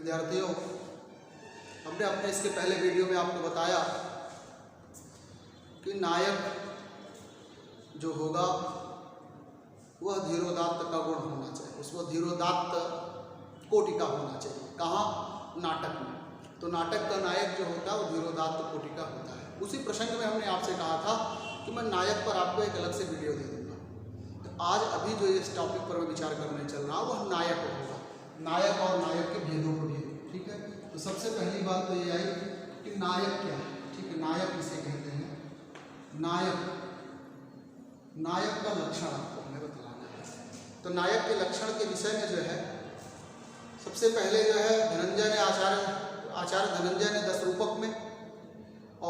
विद्यार्थियों, हमने अपने इसके पहले वीडियो में आपको बताया कि नायक जो होगा वह धीरोदात्त का गुण होना चाहिए, उसको धीरोदात्त कोटि का होना चाहिए। कहाँ? नाटक में। तो नाटक का नायक जो होता है वो धीरोदात्त कोटि का होता है। उसी प्रसंग में हमने आपसे कहा था कि मैं नायक पर आपको एक अलग से वीडियो दे दूंगा। तो आज अभी जो इस टॉपिक पर मैं विचार करने चल रहा हूँ वह नायक होगा, नायक और नायक के भेदों पर भी। ठीक है, तो सबसे पहली बात तो ये आई कि नायक क्या है। ठीक है, नायक इसे कहते हैं। नायक का लक्षण आपको हमें बतलाना है। तो नायक के लक्षण के विषय में जो है सबसे पहले जो है आचार्य धनंजय ने 10 रूपक में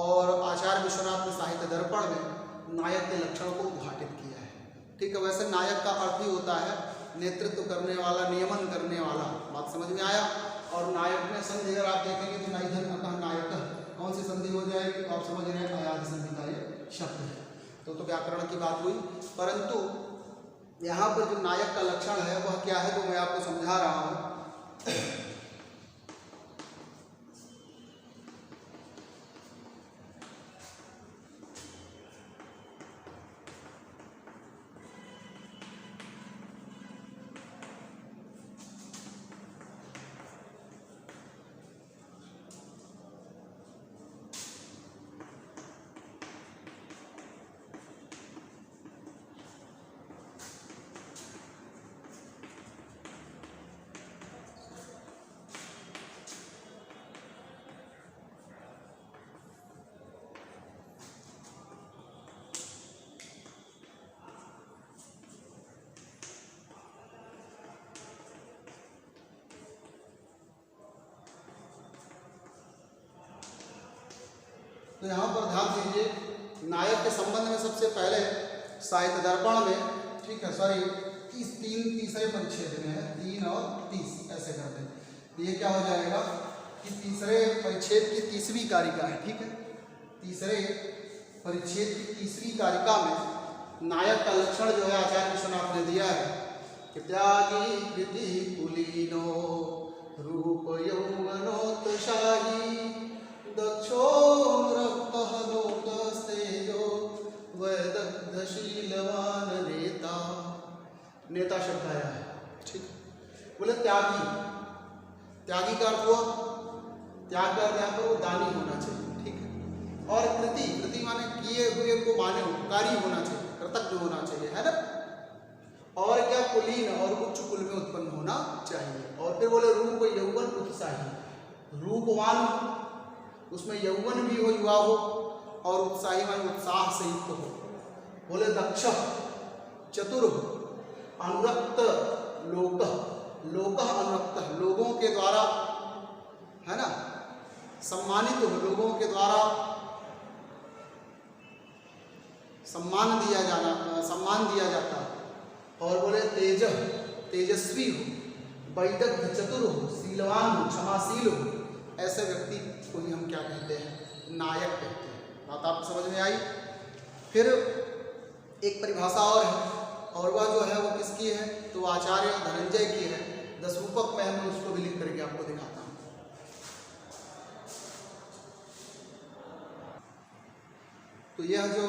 और आचार्य विश्वनाथ ने साहित्य दर्पण में नायक के लक्षण को उद्घाटित किया है। ठीक है, वैसे नायक का अर्थ ही होता है नेतृत्व करने वाला, नियमन करने वाला। बात समझ में आया? और नायक में संधि अगर आप देखेंगे तो नाइधन अतः नायक कौन सी संधि हो जाएगी? तो आप समझ रहे हैं अयाद संधि का ये शब्द है। तो व्याकरण की बात हुई, परंतु यहाँ पर जो नायक का लक्षण है वह क्या है तो मैं आपको समझा रहा हूँ। तो यहाँ पर ध्यान दीजिए, नायक के संबंध में सबसे पहले साहित्य दर्पण में, ठीक है, सॉरी, तीसरे परिच्छेद में है, 3 और 30 ऐसे करते हैं। तो ये क्या हो जाएगा कि तीसरे परिच्छेद की 30वीं कारिका है। ठीक है, तीसरे परिच्छेद की 30वीं कारिका में नायक का लक्षण जो है आचार्य विश्वनाथ ने दिया है कि त्यागी कृति कुलीनो रूप यौवनोत्साही दक्षोनुरक्तः लोकस्तेजो वैदग्धशीलवान नेता। नेता शब्द आया है। ठीक, बोले त्यागी, त्यागी का अर्थ हुआ, त्याग का अर्थ यहाँ पर वो दानी होना चाहिए। ठीक है, और कृति माने किए हुए को माने उपकारी होना चाहिए, कृतज्ञ होना चाहिए, है ना। और क्या? कुलीन, और उच्च कुल में उत्पन्न होना चाहिए। और फिर बोले रूप यौवन उत्साही, रूपवान, उसमें यौवन भी हो, युवा हो, और उत्साही माने उत्साह से युक्त हो। बोले दक्ष, चतुर हो, अनुरक्त, लोक अनुरक्त, लोगों के द्वारा, है ना, सम्मानित हो, लोगों के द्वारा सम्मान दिया जाता है। और बोले तेजस्वी हो, वैदग्ध, चतुर हो, शीलवान हो, क्षमाशील हो, ऐसे व्यक्ति को ही हम क्या कहते हैं? नायक कहते हैं। बात आप समझ में आई? फिर एक परिभाषा और है, और वह जो है वो किसकी है? तो आचार्य धनंजय की है। 10 रूपक में मैं उसको भी लिख करके आपको दिखाता हूँ। तो यह जो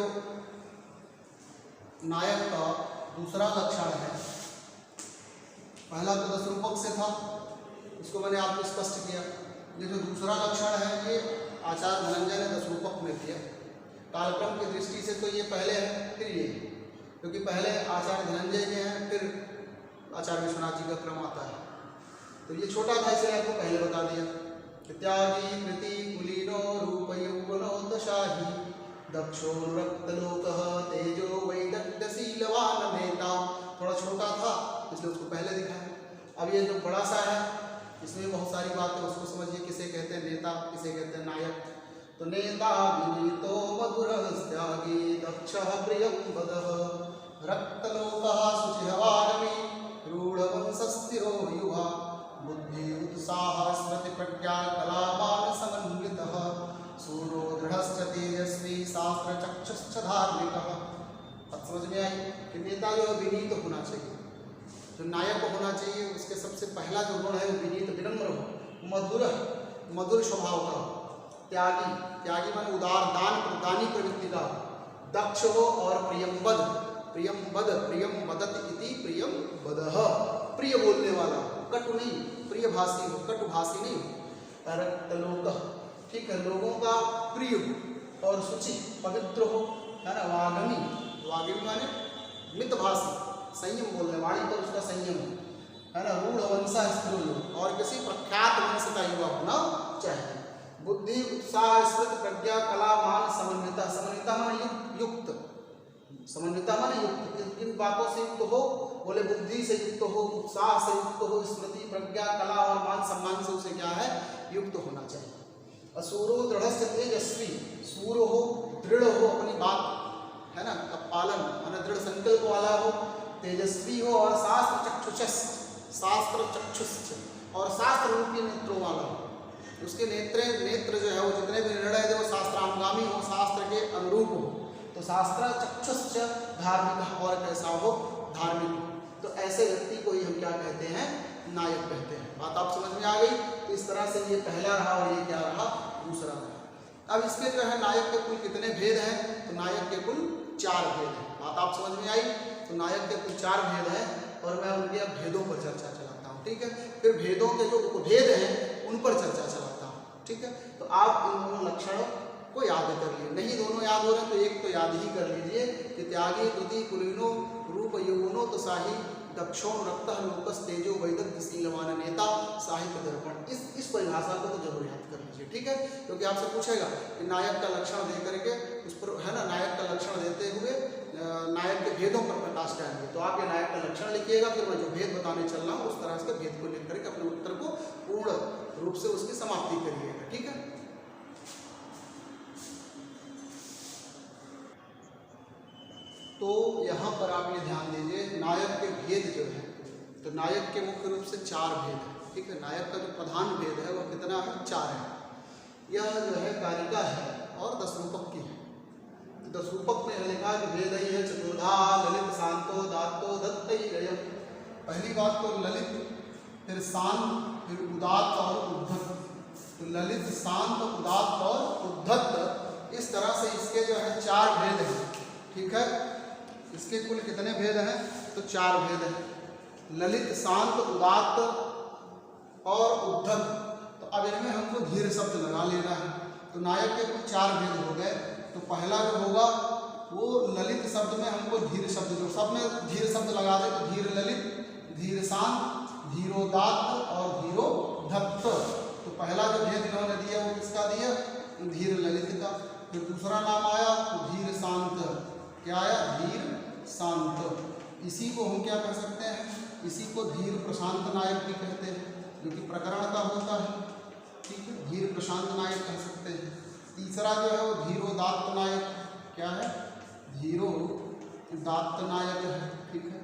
नायक का दूसरा लक्षण है, पहला तो 10 रूपक से था, इसको मैंने आपको स्पष्ट किया। ये जो दूसरा लक्षण है ये आचार्य धनंजय ने 10 रूपक में किया। कालक्रम की दृष्टि से तो ये पहले है, फिर ये, क्योंकि पहले आचार्य धनंजय के हैं, फिर आचार्य विश्वनाथ जी का क्रम आता है। तो ये छोटा था, इसलिए आपको पहले बता दिया। त्यागी कृति कुलीनो रूप यौवनोत्साही दक्षोनुरक्तलोकः तेजो वैदग्ध्यशीलवान नेता। थोड़ा छोटा था इसलिए उसको पहले दिखाया। अब ये जो बड़ा सा है इसमें बहुत सारी बातें, उसको समझिए। किसे कहते हैं नेता, किसे कहते हैं नायक। तो नेता विनीतो मधुरस्त्यागी दक्षः प्रियं वदः रक्तलोकः शुचिर्वाग्मी रूढवंशस्थिरो युवा बुद्धि उत्साह स्मृति प्रज्ञा कलावान समन्वितः सूरो दृढ़श्च तेजस्वी शास्त्र चक्षुश्च धार्मिकः। अब समझ में आई कि नेता जो विनीत होना चाहिए, जो नायक होना चाहिए, उसके सबसे पहला जो गुण है वो विनीत, विनम्र हो, मधुर मधुर स्वभाव का, त्यागी त्यागी माने उदार दानी प्रवृत्ति का, दक्ष हो और प्रियंवद प्रियम वदत इति प्रियम वदह, प्रिय बोलने वाला, कटु नहीं, प्रिय भाषी हो, कटुभाषी नहीं, रक्तलोक, ठीक है, लोगों का प्रिय और शुचि पवित्र हो, है ना, वाग्मी वाग्मी माने मितभाषी, संयम बोलने वाणी पर उसका संयम है ना, रूढ़ वंशा स्त्री और किसी प्रख्यात वंश का युवा होना चाहिए, बुद्धि उत्साह स्मृति प्रज्ञा कला मान समन्विता, समन्विता माने युक्त, समन्विता माने युक्त, किन बातों से युक्त हो, बोले बुद्धि से युक्त हो, उत्साह से युक्त हो, स्मृति प्रज्ञा कला और मान सम्मान से उसे क्या है युक्त होना चाहिए। असुरो दृढ़ से तेजस्वी, सूर हो, दृढ़ हो, अपनी बात है ना का पालन माने दृढ़ संकल्प वाला हो, तेजस्वी हो और शास्त्र चक्षुष और शास्त्र रूपी नेत्रों वाला हो, उसके नेत्र जो है वो जितने भी निर्णय दे वो शास्त्रानुगामी हो, शास्त्र के अनुरूप हो, तो शास्त्र चक्षुष धार्मिक और कैसा हो धार्मिक, तो ऐसे व्यक्ति को ही हम क्या कहते हैं नायक कहते हैं। बात आप समझ में आ गई। तो इस तरह से ये पहला रहा और ये क्या रहा दूसरा रहा। अब इसके जो है नायक के कुल कितने भेद हैं, तो नायक के कुल 4 भेद हैं। बात आप समझ में आई। तो नायक के कुल 4 भेद हैं और मैं उनके अब भेदों पर चर्चा चलाता हूँ, ठीक है। फिर भेदों के जो उपभेद हैं उन पर चर्चा चलाता हूँ, ठीक है। तो आप इन दोनों लक्षणों को याद कर लिए, नहीं दोनों याद हो रहे हैं तो एक तो याद ही कर लीजिए कि त्यागी द्वितीय कुलीनो रूप यौवनो तो साही दक्षोण रक्त लोकस तेजो वैदग्ध शीलवान नेता साहित्य दर्पण, इस परिभाषा को तो जरूर याद कर लीजिए, ठीक है। क्योंकि आपसे पूछेगा कि नायक का लक्षण दे करके उस पर है ना नायक का लक्षण देते हुए नायक के भेदों पर प्रकाश डालेंगे, तो आप ये नायक का लक्षण लिखिएगा, फिर मैं जो भेद बताने चल रहा हूँ उस तरह से भेद को लिख करके अपने उत्तर को पूर्ण रूप से उसकी समाप्ति करिएगा, ठीक है। तो यहाँ पर आप ये ध्यान दीजिए नायक के भेद जो है, तो नायक के मुख्य रूप से 4 भेद है, ठीक है। नायक का जो प्रधान भेद है वह कितना है 4 है। यह जो है कारिका है और 10 रूपक की है। 10 रूपक में लिखा कि भेद ही है चतुर्धा ललित शांतो दातो दत्त ही। पहली बात तो ललित, फिर शांत, फिर उदात्त और उद्धत। तो ललित शांत उदात्त और उद्धत, इस तरह से इसके जो है 4 भेद हैं, ठीक है। इसके कुल कितने भेद हैं, तो 4 भेद हैं, ललित शांत उदात्त और उद्धत। तो अब इनमें हमको धीर शब्द लगा लेना है। तो नायक के कुल 4 भेद हो गए। तो पहला जो होगा वो ललित शब्द में हमको धीर शब्द, जो सब में धीर शब्द लगा दे तो धीर ललित, धीर शांत, धीरोदात्त और धीरोधत्त। तो पहला जो भेद इन्होंने दिया वो किसका दिया, धीर ललित का। फिर दूसरा नाम आया तो धीर शांत, क्या आया धीर शांत। इसी को हम क्या कह सकते हैं, इसी को धीर प्रशांत नायक भी कहते हैं, जो कि प्रकरण का होता है, ठीक है। धीर प्रशांत नायक कह सकते हैं। तीसरा जो है वो धीरोदात्त नायक, क्या है धीरोदात्त नायक है, ठीक है,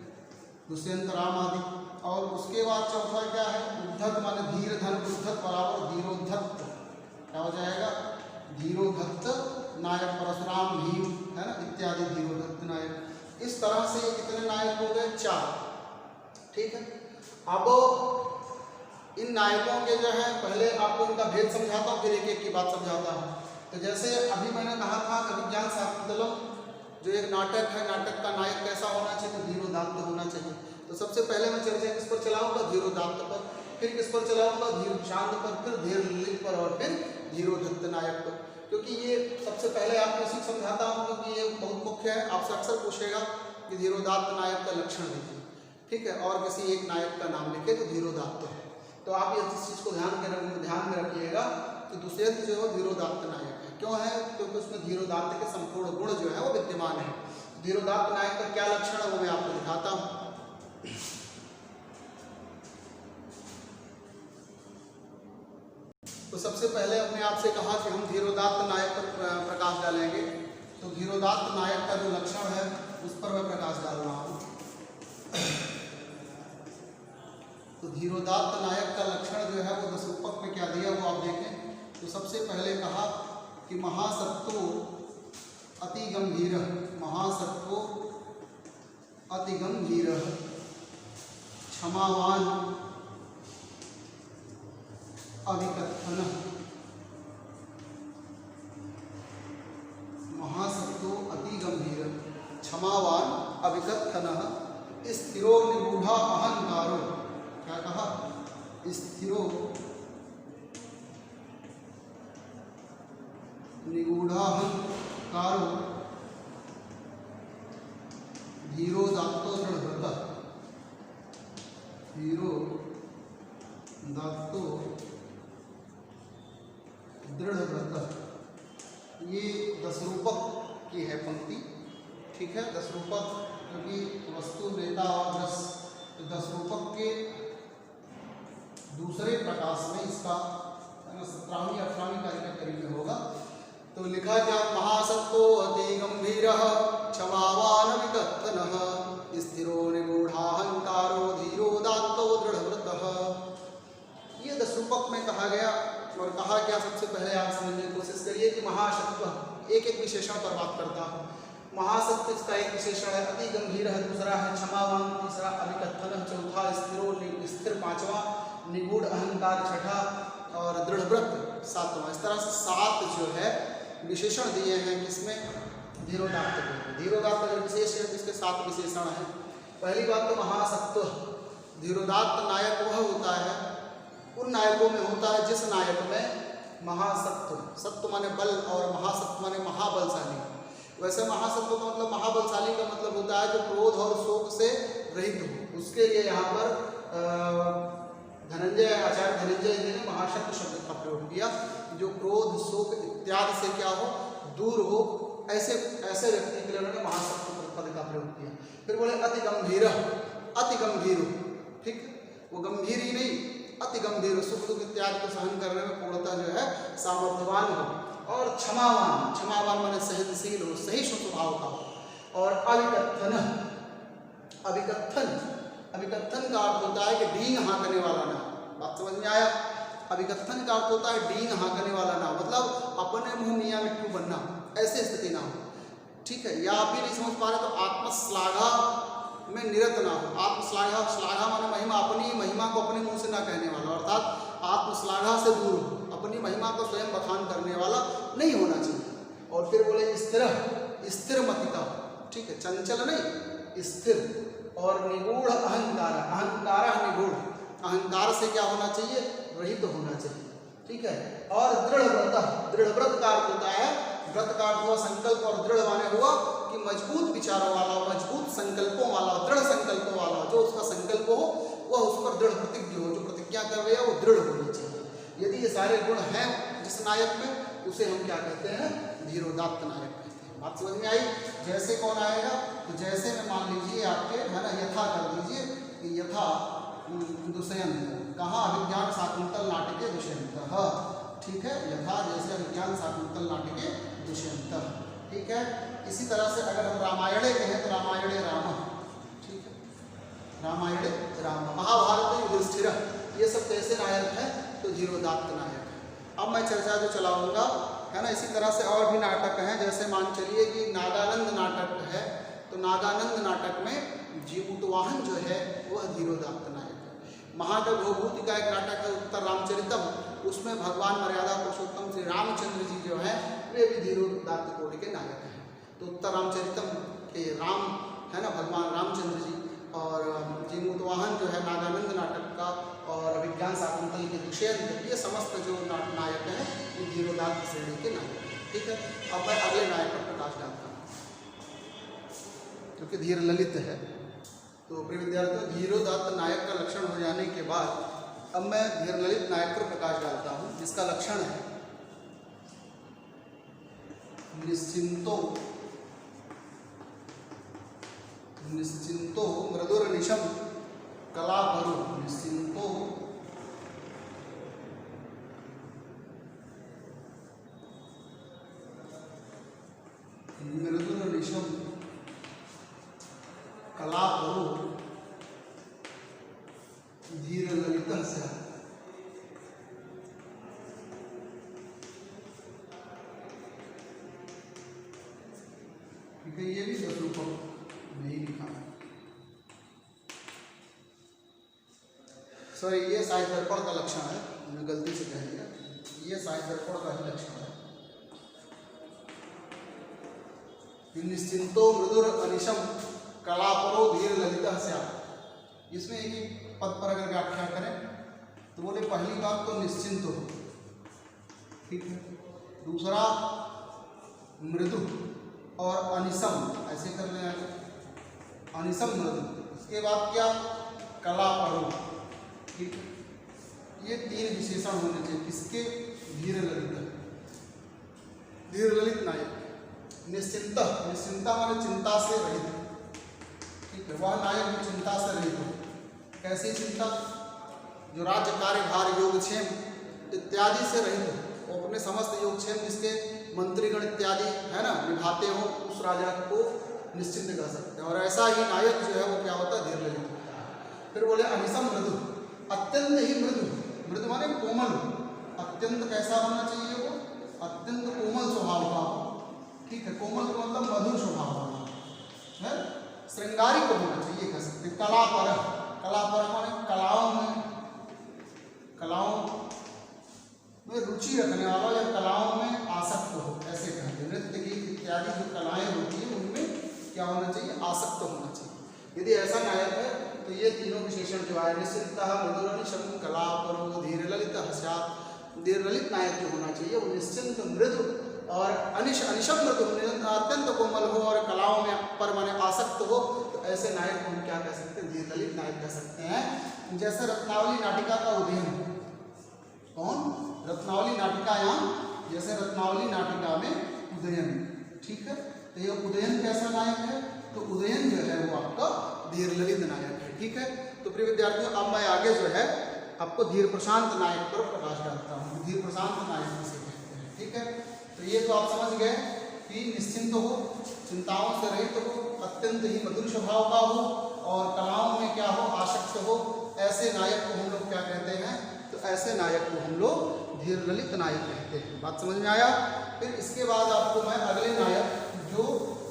दुष्यंत राम आदि। और उसके बाद चौथा क्या है उद्धत, माने धीर धन उद्धत बराबर धीरोद्धत, क्या हो जाएगा धीरोधत्त नायक, परशुराम भीम है ना इत्यादि धीरोधत्त नायक। इस तरह से ये कितने नायक हो गए 4, ठीक है। अब इन नायकों के जो है पहले आपको इनका भेद समझाता हूँ, फिर एक एक की बात समझाता हूँ। तो जैसे अभी मैंने कहा था अभिज्ञान शाकुंतलम जो एक नाटक है, नाटक का नायक कैसा होना चाहिए, तो धीरोदात्त होना चाहिए। तो सबसे पहले मैं चर्चा किस पर चलाऊंगा, धीरोदात्त पर, फिर किस पर चलाऊंगा, धीर शांत पर, फिर धीर ललित पर और फिर धीरोधत्त नायक पर। क्योंकि ये सबसे पहले आपको इसी समझाता हूँ क्योंकि ये बहुत मुख्य है। आपसे अक्सर पूछेगा कि धीरोदात्त नायक का लक्षण लिखिए, ठीक है, और किसी एक नायक का नाम लिखे तो धीरोदात्त है। तो आप इस चीज़ को ध्यान में रखिएगा कि दुष्यंत जो है धीरोदात्त नायक है। क्यों है, क्योंकि उसमें धीरोदात्त के संपूर्ण गुण जो है वो विद्यमान है। धीरोदात्त नायक का क्या लक्षण है वो मैं आपको दिखाता हूँ। तो सबसे पहले अपने आप से कहा कि हम धीरोदात्त नायक पर प्रकाश डालेंगे। तो धीरोदात्त नायक का जो लक्षण है उस पर मैं प्रकाश डाल रहा हूँ। तो धीरोदात्त नायक का लक्षण जो है वो 10 रूपक में क्या दिया वो आप देखें। तो सबसे पहले कहा कि महासत्तो अति गंभीर, महासत्तो अति गंभीर, क्षमावान, अविकथन महासत्तो अति गंभीर क्षमावान अविकथन स्थिरो निगूढ़ा अहंकारो, क्या कहा, स्थिरो निगूढ़ाहंकारो धीरो दात्तो दृढ़व्रत, धीरो दात्तो दृढ़व्रत। ये 10 रूपक की है पंक्ति, ठीक है। 10 रूपक क्योंकि वस्तु नेता और रस, तो 10 रूपक के दूसरे प्रकाश में इसका 17वीं 18वीं कार्य के करीब में होगा। तो लिखा क्या, महासत्तो अति गंभीर क्षमावान विकथन स्थिरो निगूढ़ाहंकारो धीरो दात्तो दृढ़व्रत। ये 10 रूपक में कहा गया। और कहा क्या, सबसे पहले आप समझने की कोशिश करिए कि महासत्व एक एक विशेषण पर बात करता हूँ। महासत्व इसका एक विशेषण है, अति गंभीर है दूसरा है, क्षमावान तीसरा, अविकथन चौथा, स्थिरो स्थिर पांचवा, निगूढ़ अहंकार छठा और दृढ़व्रत सातवां। इस तरह से 7 जो है विशेषण दिए हैं किसमें, धीरोदात्त को। धीरोदात्त अगर विशेष है तो इसके 7 विशेषण हैं। पहली बात तो महासत्व, धीरोदात्त नायक वह होता है, उन नायकों में होता है जिस नायक में महासत्व, सत्व माने बल और महासत्व माने महाबलशाली। वैसे महासत्व का मतलब, महाबलशाली का मतलब होता है जो क्रोध और शोक से रहित हो। उसके लिए यहाँ पर धनंजय, आचार्य धनंजय जी ने महासत्व शब्द का प्रयोग किया, जो क्रोध शोक इत्यादि से क्या हो, दूर हो, ऐसे व्यक्ति के लिए उन्होंने महासत्व पद का प्रयोग किया। फिर बोले अति गंभीर, अति गंभीर, ठीक, वो गंभीर ही नहीं, अति गंभीर, सुख दुख इत्यादि को सहन करने में पूर्णतः जो है सामर्थ्यवान हो। और क्षमावान, क्षमावान माने सहनशील हो, सही स्वभाव का हो। और अविकथन, अविकथन, अविकथन का अर्थ होता है कि डींग हाँकने वाला ना। बात समझ में आया? अविकथन का अर्थ होता है डींग हाँकने वाला ना, मतलब अपने मुंह मियाँ मिट्टू बनना, ऐसे स्थिति ना हो, ठीक है। या आप भी नहीं समझ पा रहे तो आत्मश्लाघा में निरत ना हो। आत्मश्लाघा, श्लाघा माने महिमा, अपनी महिमा को अपने मुंह से ना कहने वाला, अर्थात आत्मश्लाघा से दूर हो, अपनी महिमा को स्वयं बखान करने वाला नहीं होना चाहिए। और फिर बोले स्थिर, स्थिर मतिका, ठीक है, चंचल नहीं, स्थिर। और निगूढ़ अहंकार, अहंकार निगूढ़, अहंकार से क्या होना चाहिए, रहित तो होना चाहिए, ठीक है। और दृढ़व्रत, दृढ़व्रत का अर्थ होता है, व्रत का अर्थ हुआ संकल्प, और दृढ़ माने हुआ कि मजबूत विचारों वाला, मजबूत संकल्पों वाला, दृढ़ संकल्पों वाला, जो उसका संकल्प हो वह उस पर दृढ़ प्रतिज्ञ हो, जो प्रतिज्ञा कर रहे हैं वो दृढ़ होनी चाहिए। यदि ये सारे गुण हैं जिस नायक में, उसे हम क्या कहते हैं, धीरोदात्त नायक कहते हैं। बात समझ में आई? जैसे कौन आएगा, तो जैसे में मान लीजिए आपके, है ना, यथा कर दीजिए कि यथा दुष्यंत, कहाँ, अभिज्ञान शाकुंतल नाटिके दुष्यंत, ठीक है, यथा जैसे अभिज्ञान शाकुंतल नाटिके दुष्यंत, ठीक है। इसी तरह से अगर हम रामायणे कहें तो रामायणे राम, ठीक है, रामायणे राम। महाभारत युधिष्ठिर, ये सब कैसे नायक है, तो धीरोदात्त नायक है। अब मैं चर्चा जो चलाऊंगा, है ना, इसी तरह से और भी नाटक हैं। जैसे मान चलिए कि नागानंद नाटक है, तो नागानंद नाटक में जीमूतवाहन जो है वह धीरोदात्त नायक है। महादेव भूभूति का एक नाटक है उत्तर रामचरितम, उसमें भगवान मर्यादा पुरुषोत्तम श्री रामचंद्र जी जो है वे भी धीरोदात्त कोटि के नायक हैं। तो उत्तर रामचरितम के राम, है ना, भगवान रामचंद्र जी, और जीमूतवाहन जो है नागानंद नाटक का, और अभिज्ञान शाकुंतल के दुष्यंत, ये समस्त जो नायक हैं ये धीरोदात्त श्रेणी के नायक हैं, ठीक है। अब मैं अगले नायक पर प्रकाश डालता हूँ, क्योंकि धीर ललित है। तो प्रिय विद्यार्थियों, धीरोदात्त नायक का लक्षण हो जाने के बाद अब मैं धीर ललित नायक पर प्रकाश डालता हूँ, जिसका लक्षण है निश्चिंतो, निश्चिंतो मृदुर निशम कलापरु, निश्चिंतो मृदुर निशम कलापरु धीर ललित से, ठीक है। ये भी 10 रूपक नहीं लिखा, सॉरी, ये शायद दर्पण का लक्षण है। मैंने गलती से कह दिया, ये साइन दर्पण का ही लक्षण है। निश्चिंतो मृदुर अनिशम कलापरो धीर ललितः स्यात्। इसमें एक ही पद पर अगर व्याख्या करें तो बोले पहली बात तो निश्चिंत हो, ठीक है, दूसरा मृदु और अनिशम, ऐसे कर लें अनिशम मृदु, इसके बाद क्या कलापरो, ठीक है, ये तीन विशेषण होने चाहिए किसके, धीर ललित, धीर ललित नायक। निश्चिंत, निश्चिंता माने चिंता से रहित, ठीक है, वह नायक जो चिंता से रहित हो। कैसी चिंता, जो राज्य कार्यभार योगक्षेम इत्यादि से रहित हो, वो अपने समस्त योगक्षेम जिसके मंत्रीगण इत्यादि है ना निभाते हो, उस राजा को निश्चिंत कर सकते हैं। और ऐसा ही नायक जो है वो क्या होता है, धीर ललित होता है। फिर बोले अनिशम मृदु, अत्यंत ही मृदु, मृदु माने कोमल, अत्यंत कैसा होना चाहिए, वो अत्यंत कोमल स्वभाव का, ठीक है, कोमल का मतलब मधुर स्वभाव का है, श्रृंगारिक होना चाहिए कह सकते हैं। कलापर, कलापर माने कलाओं में रुचि रखने वाला या कलाओं में आसक्त हो, ऐसे कहते हैं। नृत्य गीत इत्यादि जो कलाएं होती हैं उनमें क्या होना चाहिए, आसक्त होना चाहिए। यदि ऐसा नायक है तो ये तीनों विशेषण जो है निश्चिंतः मृदुरनिशम कलापरो धीर ललितः स्यात्, धीर ललित नायक जो होना चाहिए वो निश्चिंत मृदु और अनिशम मृदु, अत्यंत कोमल हो और कलाओं में पर माने आसक्त हो, तो ऐसे नायक को हम क्या कह सकते हैं, धीर ललित नायक कह सकते हैं। जैसे रत्नावली नाटिका का उदयन, कौन, रत्नावली नाटिकायां, जैसे रत्नावली नाटिका में उदयन, ठीक है, तो ये उदयन कैसा नायक है, तो उदयन जो है वो आपका धीर ललित नायक है, ठीक है। तो प्रिय विद्यार्थियों अब मैं आगे जो है आपको धीर प्रशांत नायक पर प्रकाश डालता हूँ। धीर प्रशांत नायक किसे कहते हैं, ठीक है। तो ये तो आप समझ गए कि निश्चिंत हो, चिंताओं से रहित हो, अत्यंत ही मधुर स्वभाव का हो और कलाओं में क्या हो, आसक्त हो, ऐसे नायक को हम लोग क्या कहते हैं, तो ऐसे नायक को हम लोग धीर ललित नायक कहते हैं। बात समझ में आया। फिर इसके बाद आपको मैं अगले नायक जो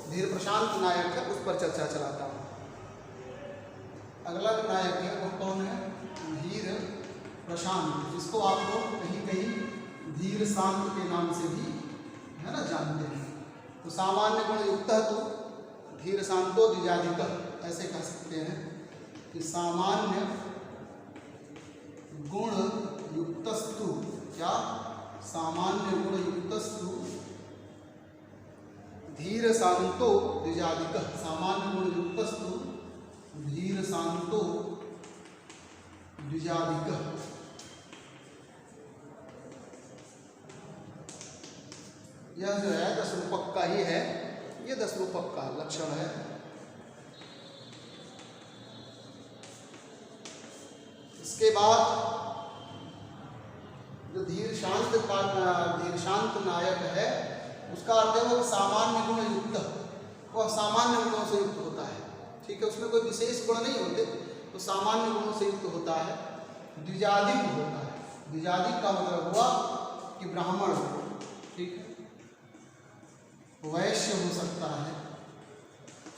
धीर प्रशांत नायक है उस पर चर्चा चलाता हूँ। अगला जो नायक है वो कौन है, धीर प्रशांत, जिसको आप लोग कहीं कहीं धीर शांत के नाम से भी है ना जानते हैं। तो सामान्य गुण युक्त तो धीर शांतो द्विजाधिक, ऐसे कह सकते हैं कि सामान्य गुण युक्तस्तु, क्या, सामान्य गुण युक्तस्तु धीर शांतो द्विजाधिक, सामान्य गुण युक्तस्तु धीर शांतो द्विजाधिक। यह जो है 10 रूपक का ही है, ये 10 रूपक का लक्षण है। इसके बाद जो धीर शांत नायक है उसका अर्थ है वो सामान्य गुण युक्त, वह सामान्य गुणों से युक्त होता है, ठीक है, उसमें कोई विशेष गुण नहीं होते, तो सामान्य गुणों से युक्त होता है। द्विजाधिक होता है, द्विजाधिक का मतलब हुआ कि ब्राह्मण हो, ठीक है, वैश्य हो सकता है,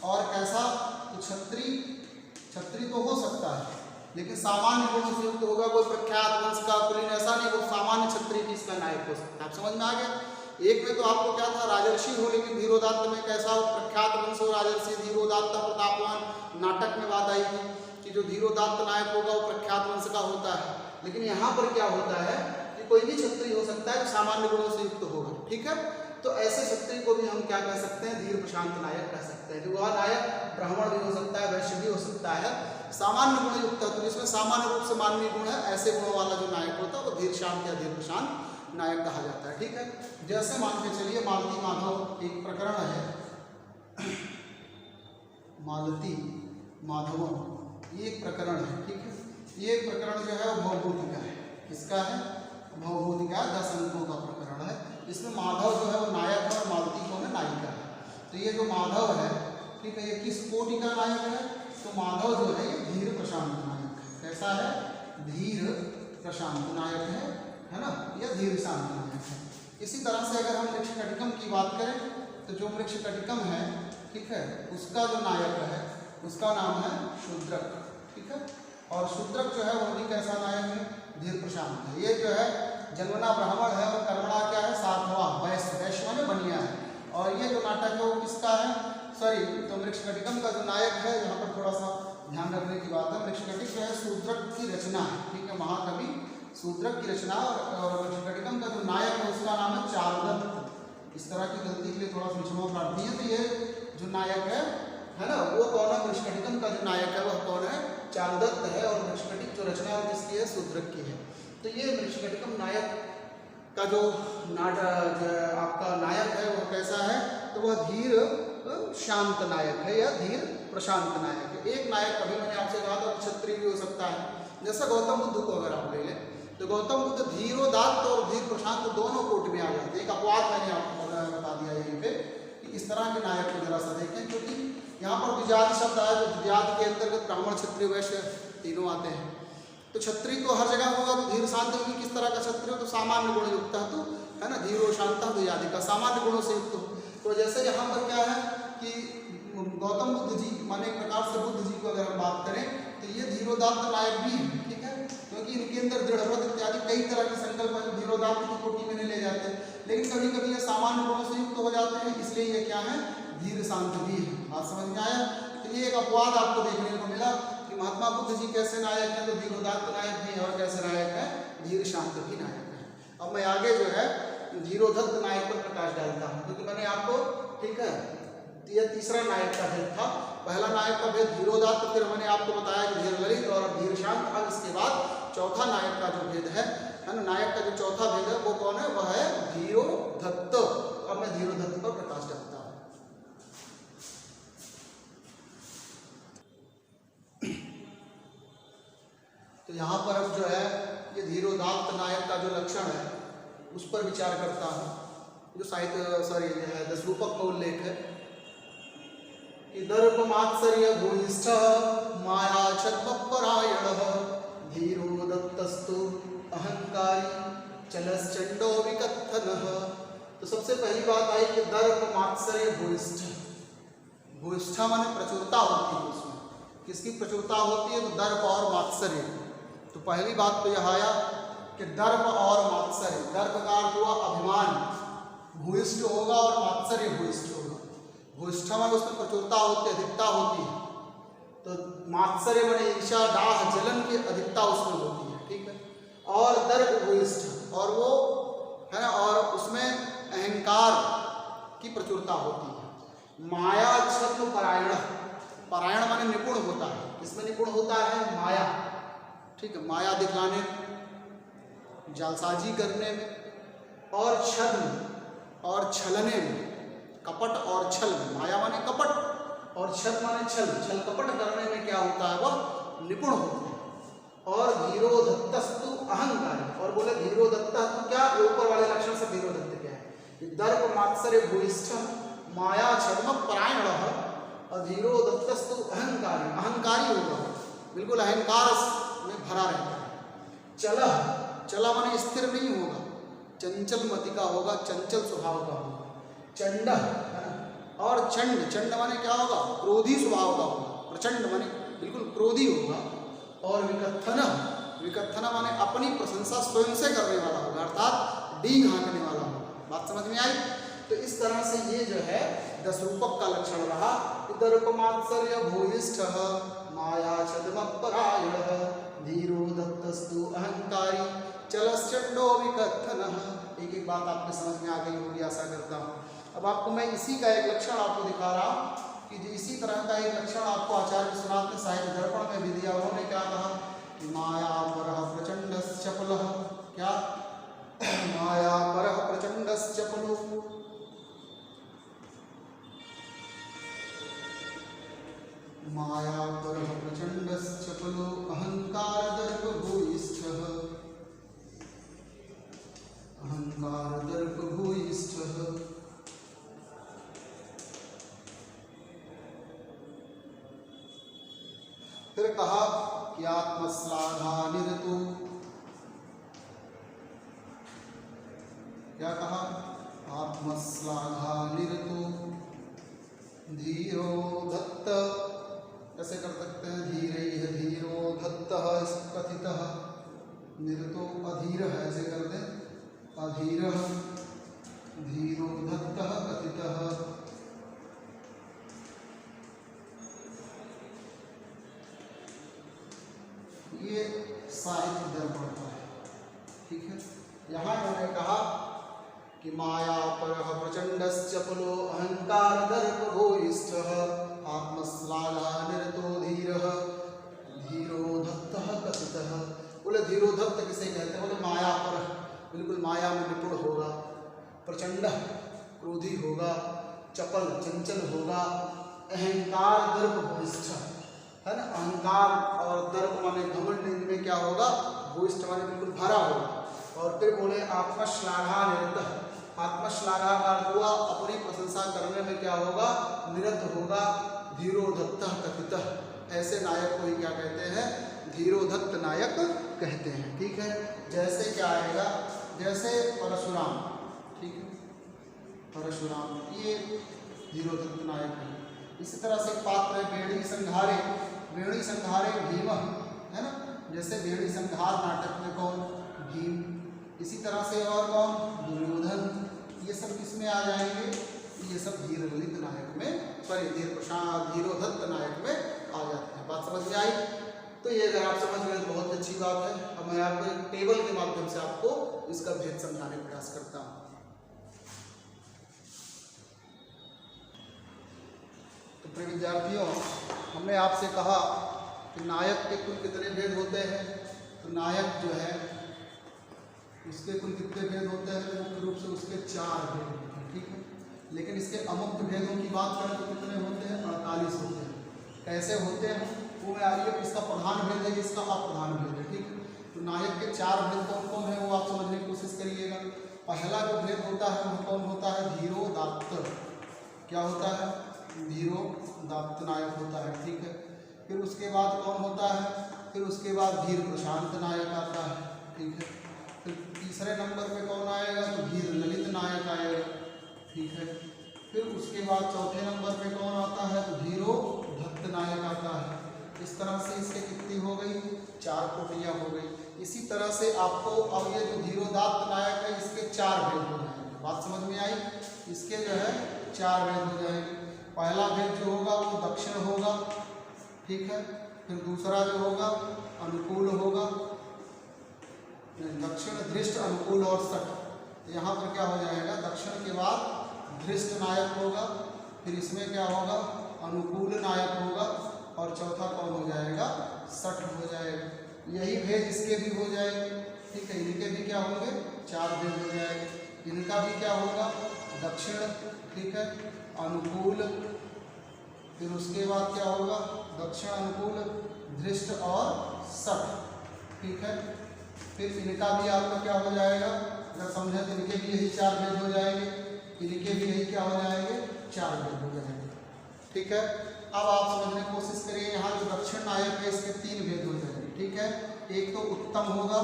और कैसा, तो क्षत्रिय तो हो सकता है लेकिन सामान्य गुणों से युक्त होगा, कोई प्रख्यात वंश का कुलीन ऐसा नहीं, वो सामान्य क्षत्रिय भी इसका नायक हो सकता है। आप समझ में आ गया। एक में तो आपको क्या था, राजर्षि हो, लेकिन धीरोदात्त में कैसा हो, प्रख्यात वंश हो, राजर्षि धीरोदात्त प्रतापवान नाटक में बात आई थी कि जो धीरोदात्त नायक होगा वो प्रख्यात वंश का होता है। लेकिन यहाँ पर क्या होता है कि कोई भी क्षत्रिय हो सकता है जो सामान्य गुणों से युक्त होगा, ठीक है। तो ऐसे क्षत्रिय को भी हम क्या कह सकते हैं, धीर प्रशांत नायक कह सकते हैं। जो वह नायक ब्राह्मण भी हो सकता है, वैश्य भी हो सकता है, सामान्य गुण युक्त है, तो जिसमें सामान्य रूप से मानवीय गुण है, ऐसे गुणों वाला जो नायक होता है वो धीर शांत या धीर प्रशांत नायक कहा जाता है, ठीक है। जैसे मान के चलिए मालती माधव एक प्रकरण है, मालती माधव ये एक प्रकरण है, ठीक है। ये प्रकरण जो है वो भवभूतिका है, किसका है, भवभूतिका 10 अंकों का प्रकरण है। इसमें माधव जो है वो नायक है और मालती कौन है, नायिका है। तो ये जो माधव है, ठीक है, ये किस कोटि का नायक है, तो माधव जो है ये धीर प्रशांत नायक है। कैसा है, धीर प्रशांत नायक है ना, यह धीर शांत नायक है। इसी तरह से अगर हम मृक्षकटिकम की बात करें तो जो मृक्षकटिकम है, ठीक है, उसका जो नायक है उसका नाम है शूद्रक, ठीक है। और शूद्रक जो है वो भी कैसा नायक है, धीर प्रशांत है। ये जो है जन्मना ब्राह्मण है और कर्मणा क्या है, साधवा, वैश्य, वैश्य माने बनिया है। और ये जो नाटक है वो किसका है, सॉरी, तो मृक्षकटिकम का जो नायक है, यहाँ पर थोड़ा सा ध्यान रखने की बात है, मृक्षकटिक जो है शूद्रक की रचना है, ठीक है, महाकवि शूद्रक की रचना। और मृक्षकटिकम का जो नायक है उसका नाम है चारुदत्त। इस तरह की गलती के लिए थोड़ा सा क्षमा प्रार्थी है। तो ये जो नायक है ना, वो कौन है, मृक्षकटिकम का जो नायक है वह कौन है, चारुदत्त है। और मृक्षकटिक जो रचना है किसकी है, शूद्रक की है। तो ये मृक्षकटिकम नायक का जो आपका नायक है वह कैसा है, तो वह धीर शांत नायक है या धीर प्रशांत नायक है। एक नायक कभी मैंने आपसे कहा था क्षत्रिय भी हो सकता है, जैसा गौतम बुद्ध को अगर आप ले लें तो गौतम बुद्ध धीरोदात्त और धीर प्रशांत दोनों कोट में आ जाते हैं। एक अपवाद मैंने आपको बता दिया यहीं पे कि इस तरह के नायक को जरा सा देखें, क्योंकि यहाँ पर द्विजाति शब्द आया तो द्विजाति के अंतर्गत ब्राह्मण क्षत्रिय वैश्य तीनों आते हैं। तो क्षत्रिय तो हर जगह होगा, तो धीर शांत होगी, किस तरह का क्षत्रिय हो, तो सामान्य गुण युक्त है, तो है ना, धीरो शांत द्विजाति का सामान्य गुणों से युक्त हो। तो जैसे यहाँ पर क्या है कि गौतम बुद्ध जी माने एक प्रकार से बुद्ध जी को अगर हम बात करें तो ये धीरोदात्त नायक भी है, ठीक है, क्योंकि इनके अंदर दृढ़व्रत इत्यादि कई तरह के संकल्प है जो धीरोदात्त की कोटि में नहीं ले जाते, लेकिन कभी कभी ये सामान्य गुणों से युक्त हो जाते हैं, इसलिए ये क्या है, धीर शांत भी है। बात समझ में आया। तो ये एक अपवाद आपको देखने को मिला कि महात्मा बुद्ध जी कैसे नायक है, तो धीरोदात्त नायक भी है, और कैसे नायक है, धीर शांत भी नायक है। अब मैं आगे जो है धीरोदत्त नायक पर प्रकाश डालता हूँ, क्योंकि मैंने आपको, ठीक है, यह तीसरा नायक का भेद था। पहला नायक का भेद धीरोदात्त, फिर मैंने आपको बताया कि धीर ललित और धीर शांत। अब इसके बाद चौथा नायक का जो भेद है ना, नायक का जो चौथा भेद है वो कौन है, वह है धीरोदत्त। अब मैं धीरोदत्त पर प्रकाश डालता हूँ। तो यहाँ पर अब जो है ये धीरोदात्त नायक का जो लक्षण है उस पर विचार करता हूँ, जो साहित्य सॉरी दशरूपक का उल्लेख है कि दर्प मात्सर्य भूयिष्ठ माया छद्मपरायण धीरोदत्तस्तु अहंकारी चलश्चंडो विकथन। तो सबसे पहली बात आई कि दर्प मात्सर्य भूयिष्ठ। भूयिष्ठ माने प्रचुरता होती है, उसमें किसकी प्रचुरता होती है, तो दर्प और मात्सर्य। तो पहली बात तो यह आया कि दर्प और मात्सर्य, दर्प का अर्थ हुआ अभिमान, भूयिष्ठ होगा, और मात्सर्य भूयिष्ठ होगा। भूयिष्ठ माने उसमें प्रचुरता होती है, अधिकता होती है, तो मात्सर्य माने ईर्ष्या डाह जलन की अधिकता उसमें होती है, ठीक है। और दर्प भूयिष्ठ, और वो है ना, और उसमें अहंकार की प्रचुरता होती है। माया छद्म परायण, परायण माने निपुण होता है, इसमें निपुण होता है माया, ठीक है, माया दिखलाने, जालसाजी करने में, और छद्म और छलने में, कपट और छल में। माया माने कपट और छल माने छल, छल कपट करने में क्या होता है, वह निपुण होता है। और धीरोदत्तस्तु अहंकारी, और बोले धीरोदत्त तो क्या, ऊपर वाले लक्षण से धीरोदत्त क्या है, दर्प मात्सर्य भूयिष्ठ माया छद्म परायण और धीरोदत्तस्तु अहंकारी, अहंकारी होगा, बिल्कुल अहंकार में भरा रहता है। चला, चला माने स्थिर नहीं होगा, चंचल मति का होगा, चंचल स्वभाव का होगा। चंड और चंड, चंड माने क्या होगा, क्रोधी स्वभाव का होगा, प्रचंड माने बिल्कुल क्रोधी होगा। और विकथन, विकथन माने अपनी प्रशंसा स्वयं से करने वाला होगा, अर्थात डींग हाँकने वाला होगा। बात समझ में आई। तो इस तरह से ये जो है दशरूपक का लक्षण रहा, दर्प मात्सर्य भूयिष्ठ माया छद्मपरायण धीरोदत्तस्तु अहंकारी चलश्चंडो विकथन। एक एक बात आपके समझ में आ गई होगी आशा करता हूँ। अब आपको मैं इसी का एक लक्षण आपको दिखा रहा हूँ कि इसी तरह का एक लक्षण आपको आचार्य विश्वनाथ ने साहित्य दर्पण में भी दिया। उन्होंने क्या कहा कि माया परः प्रचंडश्चपलः, क्या माया परः प्रचंडश्चपलो माया परः प्रचंडश्चपलो अहंकार दर्प भूयिष्ठः, अहंकार दर्प भूयिष्ठः। फिर कहा कि आत्मश्लाघानिरतो, क्या कहा, आत्मश्लाघानिरतो धीरो दत्त, कैसे कर सकते हैं, धीरैः धीरो दत्तः कथितः, निरतो अधीर ऐसे कर दें, अधीर धीरोधत्त कथितः। ये साहित्य दर पड़ता है, ठीक है। यहाँ मैंने कहा कि माया पर प्रचंडस्य पुलो अहंकार दर्प भूयिष्ठः आत्मश्लाघा निरतो धीरः धीरोधत्तः कथितः। बोले धीरोधत्त किसे कहते हैं? बोले माया पर, बिल्कुल माया में निपुण होगा, प्रचंड क्रोधी होगा, चपल चंचल होगा, अहंकार दर्प भूयिष्ठ है ना, अहंकार और दर्प माने घमंड में क्या होगा? भूयिष्ठ माने बिल्कुल भरा होगा। और फिर बोले आत्मश्लाघा निरतः, आत्मश्लाघा का हुआ अपनी प्रशंसा करने में क्या होगा? निरत होगा। धीरोधत्तः कथितः, ऐसे नायक को ही क्या कहते हैं? धीरोधत्त नायक कहते हैं, ठीक है। जैसे क्या आएगा? जैसे परशुराम, ठीक है, परशुराम ये धीरोधत्त नायक है। इसी तरह से पात्र है बेड़ी संघारे, बेड़ी संघारे भीम है ना, जैसे बेड़ी संघार नाटक में कौन? भीम। इसी तरह से और कौन? दुर्योधन। ये सब किसमें आ जाएंगे? ये सब धीरललित नायक में, सॉरी धीरोधत्त नायक में आ जाते हैं। बात समझ में आई? तो ये अगर आप समझ गए तो बहुत अच्छी बात है। अब मैं आपको एक टेबल के माध्यम से आपको इसका भेद समझाने का प्रयास करता हूँ। तो प्रिय विद्यार्थियों, हमने आपसे कहा कि नायक के कुल कितने भेद होते हैं। तो नायक जो है उसके कुल कितने भेद होते हैं? मुख्य रूप से उसके 4 भेद होते हैं, ठीक है। लेकिन इसके अमुख्य भेदों की बात करें तो कितने होते हैं? 48 होते हैं। कैसे होते हैं वो मैं आइए, इसका प्रधान भेद है, इसका अप्रधान भेद है, ठीक है। तो नायक के 4 भेद कौन कौन है वो आप समझने की कोशिश करिएगा। पहला जो भेद होता है वो कौन होता है? धीरोदात्त। क्या होता है? धीरोदात्त नायक होता है, ठीक है। फिर उसके बाद कौन होता है? फिर उसके बाद धीर प्रशांत नायक आता है, ठीक है। फिर तीसरे नंबर पे कौन आएगा? तो धीर ललित नायक आएगा, ठीक है। फिर उसके बाद चौथे नंबर पे कौन आता है? तो धीरोधत्त नायक आता है। इस तरह से इसके कितनी हो गई? 4 कोटियाँ हो गई। इसी तरह से आपको अब ये जो धीरोदात्त नायक है इसके 4 भेद हो जाएंगे। बात समझ में आई? इसके जो है 4 भेद हो जाएंगे। पहला भेद जो होगा वो दक्षिण होगा, ठीक है। फिर दूसरा जो होगा अनुकूल होगा, दक्षिण धृष्ट अनुकूल और सठ। यहाँ पर क्या हो जाएगा? दक्षिण के बाद धृष्ट नायक होगा, फिर इसमें क्या होगा? अनुकूल नायक होगा, और चौथा कौन हो जाएगा? सठ हो जाएगा। यही भेद इसके भी हो जाएंगे, ठीक है। इनके भी क्या होंगे? 4 भेद हो जाएंगे। इनका भी क्या होगा? दक्षिण, ठीक है, अनुकूल, फिर उसके बाद क्या होगा? दक्षिण अनुकूल धृष्ट और सठ, ठीक है। फिर इनका भी आपका क्या हो जाएगा? अगर समझें तो इनके भी यही 4 भेद हो जाएंगे, इनके भी यही क्या हो जाएंगे? 4 भेद हो जाएंगे, ठीक है। अब आप समझने की कोशिश करिए। यहाँ जो दक्षिण नायक है इसके 3 भेद हो जाएंगे, ठीक है। एक तो उत्तम होगा,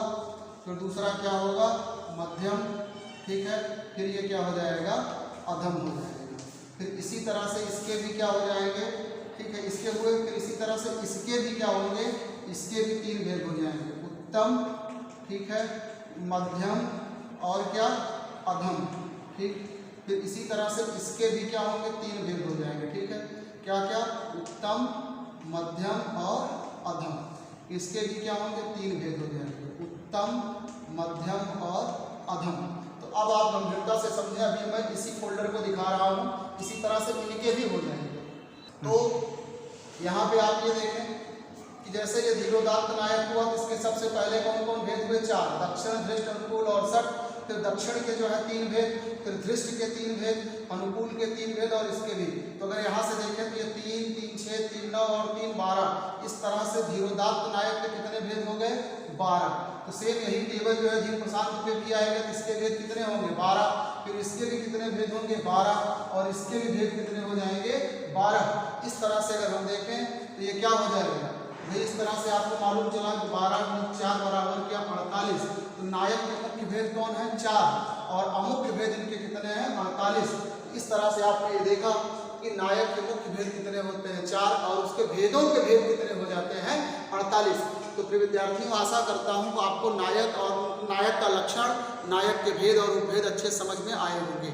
फिर दूसरा क्या होगा? मध्यम, ठीक है। फिर ये क्या हो जाएगा? अधम हो जाएगा। फिर इसी तरह से इसके भी क्या हो जाएंगे? ठीक है, इसके हुए। फिर इसी तरह से इसके भी क्या होंगे? इसके भी 3 भेद हो जाएंगे, उत्तम, ठीक है, मध्यम और क्या? अधम, ठीक। फिर इसी तरह से इसके भी क्या होंगे? 3 भेद हो जाएंगे, ठीक है। क्या क्या? उत्तम, मध्यम और अधम। इसके भी क्या होंगे? 3 भेद हो जाएंगे, उत्तम, मध्यम और अधम। तो अब आप गंभीरता से समझें, अभी मैं इसी फोल्डर को दिखा रहा हूँ, इसी तरह से इनके भी हो जाएंगे। तो यहाँ पे आप ये देखें कि जैसे ये धीरोदात्त नायक हुआ तो इसके सबसे पहले कौन कौन भेद हुए? 4, दक्षिण धृष्ट अनुकूल और सठ। फिर दक्षिण के जो है 3 भेद, फिर धृष्ट के 3 भेद, अनुकूल के 3 भेद और इसके भी। तो अगर यहाँ से देखें तो ये 3, 3, 6, 3, 9 और 3, 12। इस तरह से धीरोदात्त नायक के कितने भेद हो गए? 12। तो सेम यही टेबल जो है धीर प्रशांत पे भी आएगा, तो इसके भेद कितने होंगे? 12। फिर इसके भी कितने भेद होंगे? 12। और इसके भी भेद कितने हो जाएंगे? 12। इस तरह से अगर हम देखें तो ये क्या हो जाएगा? इस तरह से आपको मालूम चला कि 12 × 4 बराबर क्या? 48। तो नायक के मुख्य भेद कौन है? 4, और अमुख्य भेद इनके कितने हैं? 48। इस तरह से आपने ये देखा कि नायक के मुख्य भेद कितने होते हैं? 4, और उसके भेदों के भेद कितने हो जाते हैं? 48। तो फिर विद्यार्थियों आशा करता हूँ आपको नायक और नायक का लक्षण, नायक के भेद और उपभेद अच्छे समझ में आए होंगे।